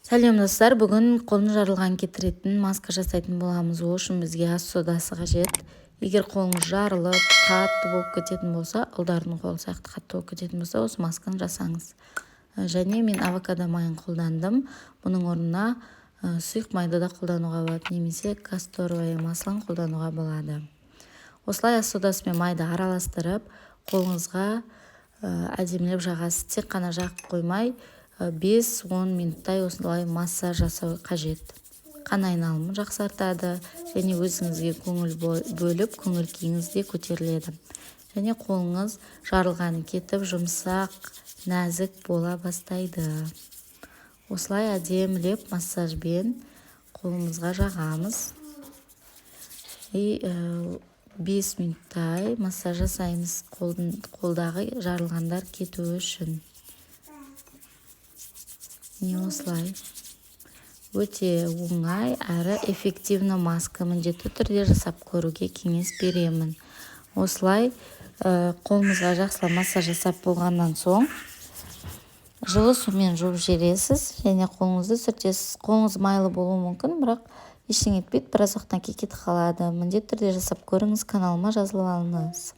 Сәлем достар, бүгін қолын жарылған кетіретін маска жасайтын боламыз. Ол үшін бізге ас содасы қажет. Егер қолыңыз жарылып, қатты болып кететін болса, ұлдардың қолы сияқты қатты болып кететін болса, осы масканы жасаңыз. Және мен авокадо майын қолдандым. Бұның орнына сұйық майды да қолдануға болады, немесе касторовое маслоны қолдануға болады. Осылай ас содасы мен майды араластырып, қолыңызға әдемілеп жағасыз. Тек қана жағып қоймай, 5-10 минуттай осылай массаж жасау қажет. Қан айналымын жақсартады және өзіңізге көңіл бөліп, көңіл күйіңіз де көтеріледі. Және қолыңыз жарылғаны кетіп, жұмсақ, нәзік бола бастайды. Осылай әдемілеп массажбен қолымызға жағамыз. 5 минуттай массаж жасаймыз қолдағы жарылғандар кетуі үшін. Осылай өте оңай әрі эффективні маска, міндетті түрде жасап көруге кеңес беремін. Осылай қолыңызға жақсылап массаж жасап болғаннан соң жылы сумен жуып жібересіз және қолыңызды сүртесіз. Қолыңыз майлы болуы мүмкін, бірақ ештеңе етпейді, біраз уақыттан кейін кетіп қалады. Міндетті түрде жасап көріңіз, каналыма жазылып алыңыз.